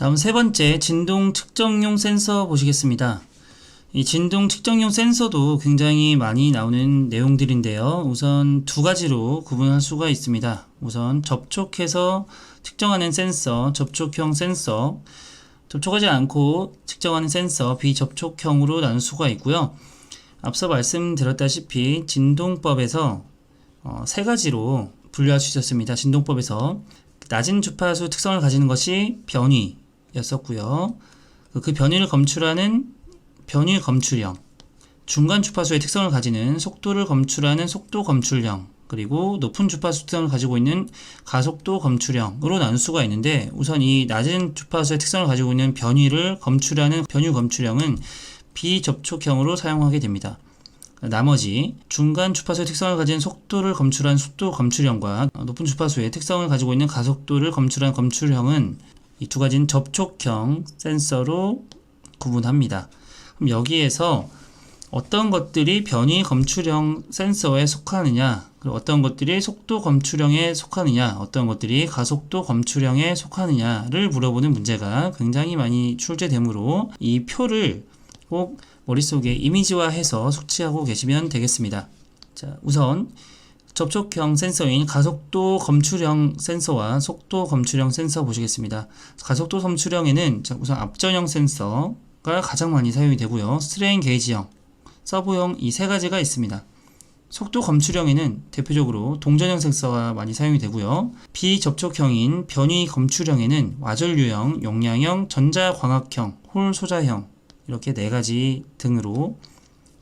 다음 세 번째, 진동 측정용 센서 보시겠습니다. 이 진동 측정용 센서도 굉장히 많이 나오는 내용들인데요. 우선 두 가지로 구분할 수가 있습니다. 우선 접촉해서 측정하는 센서, 접촉형 센서, 접촉하지 않고 측정하는 센서, 비접촉형으로 나눌 수가 있고요. 앞서 말씀드렸다시피 진동법에서 세 가지로 분류할 수 있었습니다. 진동법에서 낮은 주파수 특성을 가지는 것이 변위였었고요. 그 변위를 검출하는 변위 검출형, 중간 주파수의 특성을 가지는 속도를 검출하는 속도 검출형, 그리고 높은 주파수 특성을 가지고 있는 가속도 검출형으로 나눌 수가 있는데, 우선 이 낮은 주파수의 특성을 가지고 있는 변위를 검출하는 변위 검출형은 비접촉형으로 사용하게 됩니다. 나머지 중간 주파수의 특성을 가진 속도를 검출한 속도 검출형과 높은 주파수의 특성을 가지고 있는 가속도를 검출한 검출형은 이 두 가지는 접촉형 센서로 구분합니다. 그럼 여기에서 어떤 것들이 변위 검출형 센서에 속하느냐, 그리고 어떤 것들이 속도 검출형에 속하느냐, 어떤 것들이 가속도 검출형에 속하느냐를 물어보는 문제가 굉장히 많이 출제되므로 이 표를 꼭 머릿속에 이미지화해서 숙지하고 계시면 되겠습니다. 자, 우선 접촉형 센서인 가속도 검출형 센서와 속도 검출형 센서 보시겠습니다. 가속도 검출형에는 우선 앞전형 센서가 가장 많이 사용이 되고요. 스트레인 게이지형, 서브형 이 세 가지가 있습니다. 속도 검출형에는 대표적으로 동전형 센서가 많이 사용이 되고요. 비접촉형인 변위 검출형에는 와전류형, 용량형, 전자광학형, 홀 소자형 이렇게 네 가지 등으로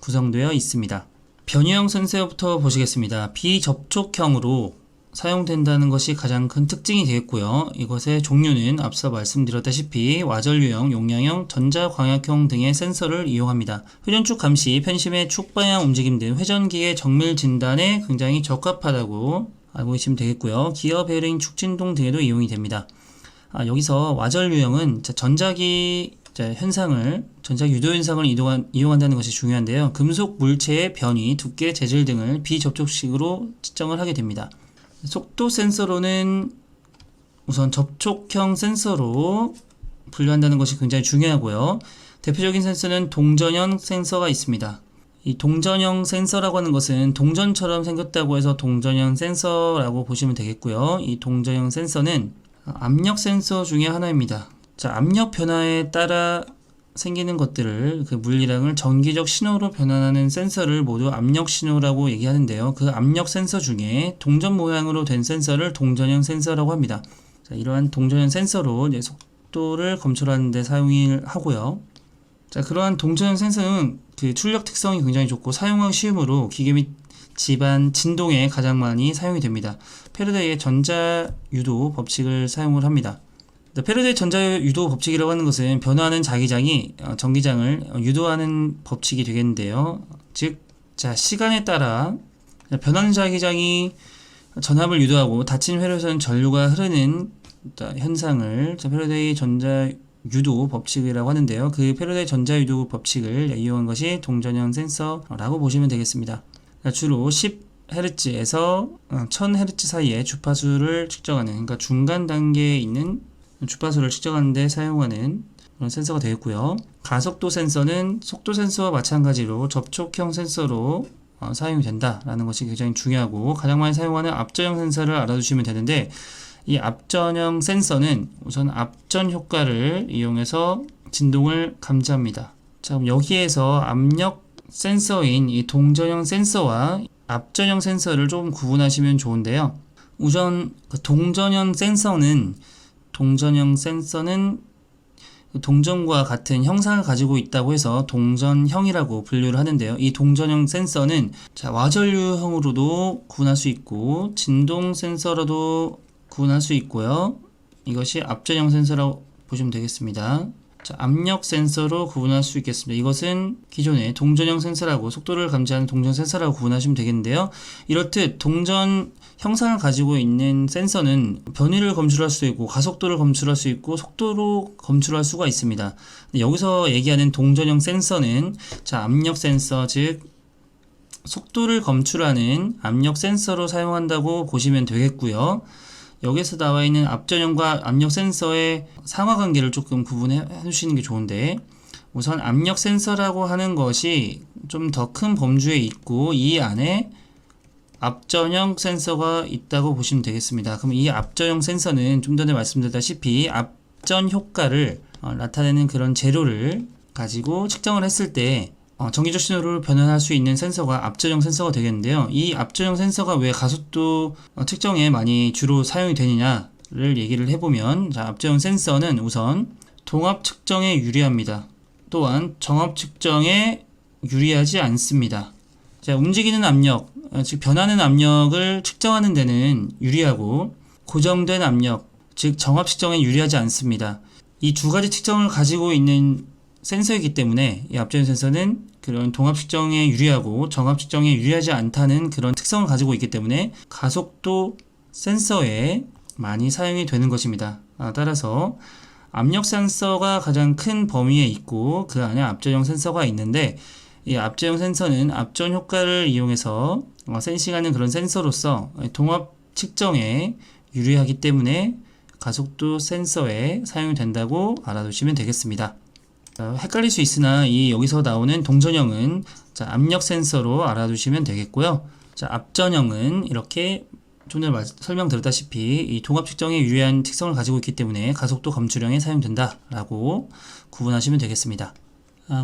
구성되어 있습니다. 변위형 센서부터 보시겠습니다. 비접촉형으로 사용된다는 것이 가장 큰 특징이 되겠고요. 이것의 종류는 앞서 말씀드렸다시피 와전류형, 용량형, 전자광학형 등의 센서를 이용합니다. 회전축 감시, 편심의 축 방향 움직임 등 회전기의 정밀 진단에 굉장히 적합하다고 알고 계시면 되겠고요. 기어 베어링 축진동 등에도 이용이 됩니다. 여기서 와전류형은 전자기 전자 유도 현상을 이용한다는 것이 중요한데요. 금속 물체의 변위, 두께, 재질 등을 비접촉식으로 측정을 하게 됩니다. 속도 센서로는 우선 접촉형 센서로 분류한다는 것이 굉장히 중요하고요. 대표적인 센서는 동전형 센서가 있습니다. 이 동전형 센서라고 하는 것은 동전처럼 생겼다고 해서 동전형 센서라고 보시면 되겠고요. 이 동전형 센서는 압력 센서 중에 하나입니다. 자, 압력 변화에 따라 생기는 것들을 그 물리량을 전기적 신호로 변환하는 센서를 모두 압력 신호라고 얘기하는데요. 그 압력 센서 중에 동전 모양으로 된 센서를 동전형 센서라고 합니다. 자, 이러한 동전형 센서로 이제 속도를 검출하는 데 사용을 하고요. 자, 그러한 동전형 센서는 그 출력 특성이 굉장히 좋고 사용하기 쉬우므로 기계 및 집안 진동에 가장 많이 사용이 됩니다. 패러데이의 전자유도 법칙을 사용을 합니다. 패러데이 전자유도 법칙이라고 하는 것은 변화하는 자기장이 전기장을 유도하는 법칙이 되겠는데요. 즉, 시간에 따라 변하는 자기장이 전압을 유도하고 닫힌 회로에서는 전류가 흐르는 현상을 패러데이 전자유도 법칙이라고 하는데요. 그 패러데이 전자유도 법칙을 이용한 것이 동전형 센서라고 보시면 되겠습니다. 주로 10Hz에서 1000Hz 사이의 주파수를 측정하는, 그러니까 중간 단계에 있는 주파수를 측정하는 데 사용하는 그런 센서가 되겠고요. 가속도 센서는 속도 센서와 마찬가지로 접촉형 센서로 사용이 된다라는 것이 굉장히 중요하고 가장 많이 사용하는 앞전형 센서를 알아두시면 되는데, 이 앞전형 센서는 우선 앞전 효과를 이용해서 진동을 감지합니다. 자, 그럼 여기에서 압력 센서인 이 동전형 센서와 앞전형 센서를 조금 구분하시면 좋은데요. 우선 동전형 센서는 동전과 같은 형상을 가지고 있다고 해서 동전형이라고 분류를 하는데요. 이 동전형 센서는 와전류형으로도 구분할 수 있고 진동 센서로도 구분할 수 있고요. 이것이 앞전형 센서라고 보시면 되겠습니다. 압력 센서로 구분할 수 있겠습니다. 이것은 기존의 동전형 센서라고, 속도를 감지하는 동전 센서라고 구분하시면 되겠는데요. 이렇듯 동전 형상을 가지고 있는 센서는 변위를 검출할 수 있고 가속도를 검출할 수 있고 속도로 검출할 수가 있습니다. 여기서 얘기하는 동전형 센서는 압력 센서, 즉 속도를 검출하는 압력 센서로 사용한다고 보시면 되겠고요. 여기서 나와 있는 앞전형과 압력 센서의 상하관계를 조금 구분해 주시는 게 좋은데, 우선 압력 센서라고 하는 것이 좀 더 큰 범주에 있고 이 안에 앞전형 센서가 있다고 보시면 되겠습니다. 그럼 이 앞전형 센서는 좀 전에 말씀드렸다시피 앞전 효과를 나타내는 그런 재료를 가지고 측정을 했을 때 정기적 신호를 변환할 수 있는 센서가 앞전형 센서가 되겠는데요. 이 앞전형 센서가 왜 가속도 측정에 많이 주로 사용이 되느냐를 얘기를 해보면, 자, 앞전형 센서는 우선 동압 측정에 유리합니다. 또한 정압 측정에 유리하지 않습니다. 자, 움직이는 압력, 즉 변하는 압력을 측정하는 데는 유리하고 고정된 압력, 즉 정압 측정에 유리하지 않습니다. 이 두 가지 측정을 가지고 있는 센서이기 때문에 이 앞전형 센서는 그런 동압 측정에 유리하고 정압 측정에 유리하지 않다는 그런 특성을 가지고 있기 때문에 가속도 센서에 많이 사용이 되는 것입니다. 따라서 압력 센서가 가장 큰 범위에 있고 그 안에 앞전형 센서가 있는데, 이 앞전형 센서는 앞전 효과를 이용해서 센싱하는 그런 센서로서 동압 측정에 유리하기 때문에 가속도 센서에 사용이 된다고 알아두시면 되겠습니다. 헷갈릴 수 있으나 이 여기서 나오는 동전형은 압력 센서로 알아두시면 되겠고요. 앞전형은 이렇게 좀 전에 설명드렸다시피 이 동압 측정에 유리한 특성을 가지고 있기 때문에 가속도 검출형에 사용된다라고 구분하시면 되겠습니다.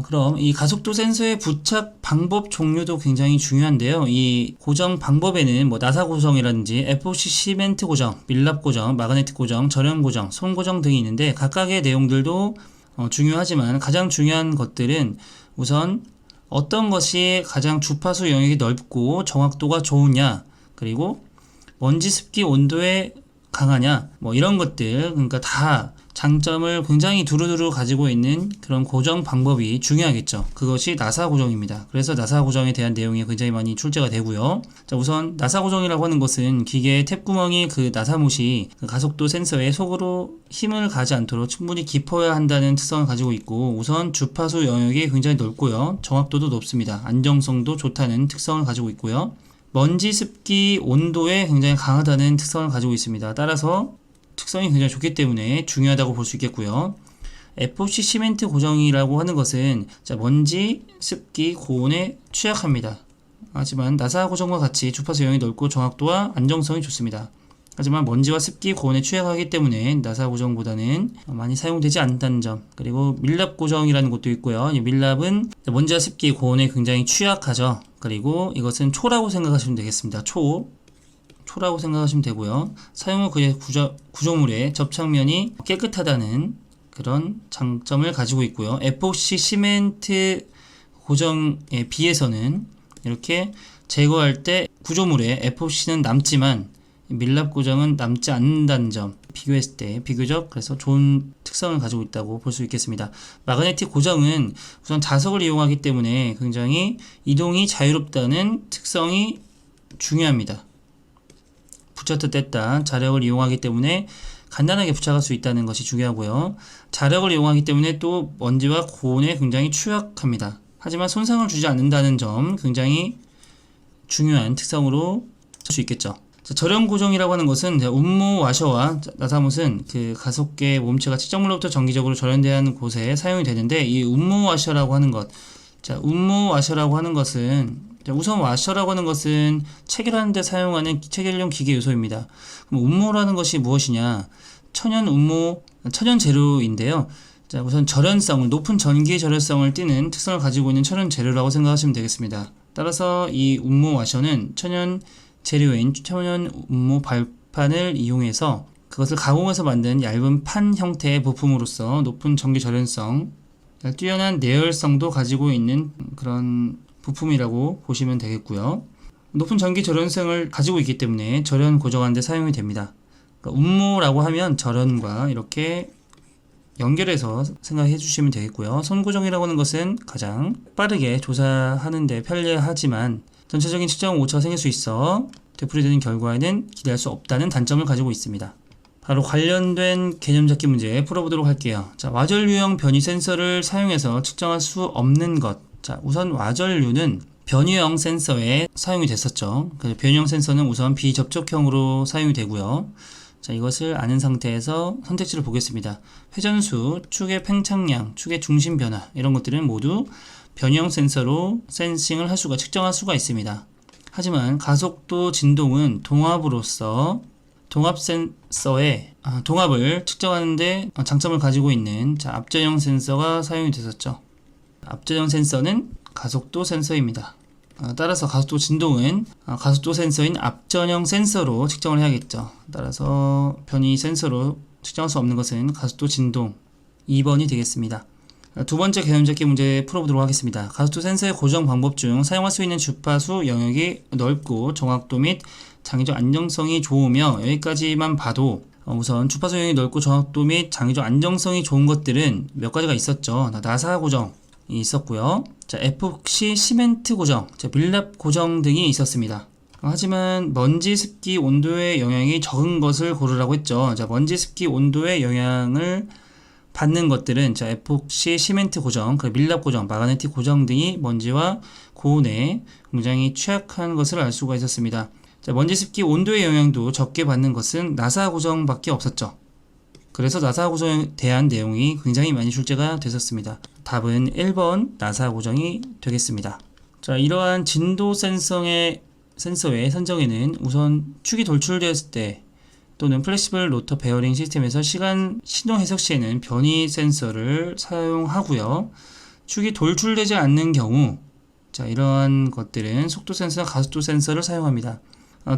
그럼 이 가속도 센서의 부착 방법 종류도 굉장히 중요한데요. 이 고정 방법에는 나사 고정이라든지 FOC 시멘트 고정, 밀랍 고정, 마그네틱 고정, 절연 고정, 손 고정 등이 있는데 각각의 내용들도 중요하지만 가장 중요한 것들은 우선 어떤 것이 가장 주파수 영역이 넓고 정확도가 좋으냐, 그리고 먼지 습기 온도에 강하냐, 이런 것들, 그러니까 다 장점을 굉장히 두루두루 가지고 있는 그런 고정 방법이 중요하겠죠. 그것이 나사 고정입니다. 그래서 나사 고정에 대한 내용이 굉장히 많이 출제가 되고요. 자, 우선 나사 고정이라고 하는 것은 기계의 탭구멍이 그 나사못이 그 가속도 센서에 속으로 힘을 가지 않도록 충분히 깊어야 한다는 특성을 가지고 있고, 우선 주파수 영역이 굉장히 넓고요. 정확도도 높습니다. 안정성도 좋다는 특성을 가지고 있고요. 먼지 습기 온도에 굉장히 강하다는 특성을 가지고 있습니다. 따라서 특성이 굉장히 좋기 때문에 중요하다고 볼 수 있겠고요. FOC 시멘트 고정이라고 하는 것은 먼지, 습기, 고온에 취약합니다. 하지만 나사 고정과 같이 주파수 영역이 넓고 정확도와 안정성이 좋습니다. 하지만 먼지와 습기, 고온에 취약하기 때문에 나사 고정보다는 많이 사용되지 않는다는 점. 그리고 밀랍 고정이라는 것도 있고요. 이 밀랍은 먼지와 습기, 고온에 굉장히 취약하죠. 그리고 이것은 초라고 생각하시면 되겠습니다. 초라고 생각하시면 되고요. 사용 후 그의 구조물의 접착면이 깨끗하다는 그런 장점을 가지고 있고요. FOC 시멘트 고정에 비해서는 이렇게 제거할 때 구조물에 FOC는 남지만 밀랍 고정은 남지 않는다는 점, 비교했을 때 비교적 그래서 좋은 특성을 가지고 있다고 볼 수 있겠습니다. 마그네틱 고정은 우선 자석을 이용하기 때문에 굉장히 이동이 자유롭다는 특성이 중요합니다. 붙였다 뗐다 자력을 이용하기 때문에 간단하게 부착할 수 있다는 것이 중요하고요. 자력을 이용하기 때문에 또 먼지와 고온에 굉장히 취약합니다. 하지만 손상을 주지 않는다는 점, 굉장히 중요한 특성으로 볼 수 있겠죠. 절연 고정이라고 하는 것은 운무 와셔와 나사못은 그 가속계 몸체가 측정물로부터 정기적으로 절연돼야 하는 곳에 사용이 되는데, 이 운무 와셔라고 하는 것, 운무 와셔라고 하는 것은 우선 와셔라고 하는 것은 체결하는 데 사용하는 체결용 기계 요소입니다. 그럼 운무라는 것이 무엇이냐? 천연 운무, 천연 재료인데요. 자, 우선 절연성을, 높은 전기 절연성을 띠는 특성을 가지고 있는 천연 재료라고 생각하시면 되겠습니다. 따라서 이 운무 와셔는 천연 재료인 천연 운무 발판을 이용해서 그것을 가공해서 만든 얇은 판 형태의 부품으로서 높은 전기 절연성, 뛰어난 내열성도 가지고 있는 그런 부품이라고 보시면 되겠고요. 높은 전기 절연성을 가지고 있기 때문에 절연 고정하는 데 사용이 됩니다. 그러니까 운무라고 하면 절연과 이렇게 연결해서 생각해 주시면 되겠고요. 손고정이라고 하는 것은 가장 빠르게 조사하는 데 편리하지만 전체적인 측정 오차가 생길 수 있어 되풀이되는 결과에는 기대할 수 없다는 단점을 가지고 있습니다. 바로 관련된 개념 잡기 문제 풀어보도록 할게요. 자, 와전류형 변이 센서를 사용해서 측정할 수 없는 것. 자, 우선 와전류는 변이형 센서에 사용이 됐었죠. 변이형 센서는 우선 비접촉형으로 사용이 되고요. 자, 이것을 아는 상태에서 선택지를 보겠습니다. 회전수, 축의 팽창량, 축의 중심 변화 이런 것들은 모두 변형 센서로 센싱을 할 수가 측정할 수가 있습니다. 하지만 가속도 진동은 동압으로서 동압 센서의 동압을 측정하는데 장점을 가지고 있는 앞전형 센서가 사용이 됐었죠. 앞전형 센서는 가속도 센서입니다. 따라서 가속도 진동은 가속도 센서인 앞전형 센서로 측정을 해야겠죠. 따라서 변이 센서로 측정할 수 없는 것은 가속도 진동 2번이 되겠습니다. 두 번째 개념잡기 문제 풀어보도록 하겠습니다. 가속도 센서의 고정 방법 중 사용할 수 있는 주파수 영역이 넓고 정확도 및 장애적 안정성이 좋으며, 여기까지만 봐도 우선 주파수 영역이 넓고 정확도 및 장애적 안정성이 좋은 것들은 몇 가지가 있었죠. 나사 고정이 있었고요. 자, 에폭시 시멘트 고정, 밀랍 고정 등이 있었습니다. 하지만 먼지, 습기, 온도의 영향이 적은 것을 고르라고 했죠. 자, 먼지, 습기, 온도의 영향을 받는 것들은 에폭시 시멘트 고정, 밀랍 고정, 마그네틱 고정 등이 먼지와 고온에 굉장히 취약한 것을 알 수가 있었습니다. 자, 먼지, 습기, 온도의 영향도 적게 받는 것은 나사 고정밖에 없었죠. 그래서 나사 고정에 대한 내용이 굉장히 많이 출제가 됐었습니다. 답은 1번 나사 고정이 되겠습니다. 자, 이러한 진도 센서의 선정에는 우선 축이 돌출되었을 때 또는 플렉시블 로터 베어링 시스템에서 시간 신호 해석 시에는 변이 센서를 사용하고요. 축이 돌출되지 않는 경우, 자, 이러한 것들은 속도 센서나 가속도 센서를 사용합니다.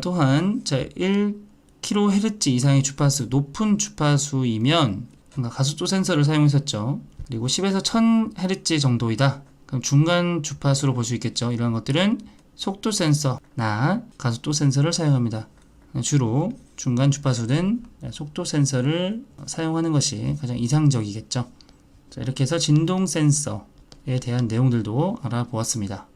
또한 1kHz 이상의 주파수, 높은 주파수이면 가속도 센서를 사용했었죠. 그리고 10에서 1000Hz 정도이다. 그럼 중간 주파수로 볼 수 있겠죠. 이러한 것들은 속도 센서나 가속도 센서를 사용합니다. 주로 중간 주파수는 속도 센서를 사용하는 것이 가장 이상적이겠죠. 자, 이렇게 해서 진동 센서에 대한 내용들도 알아보았습니다.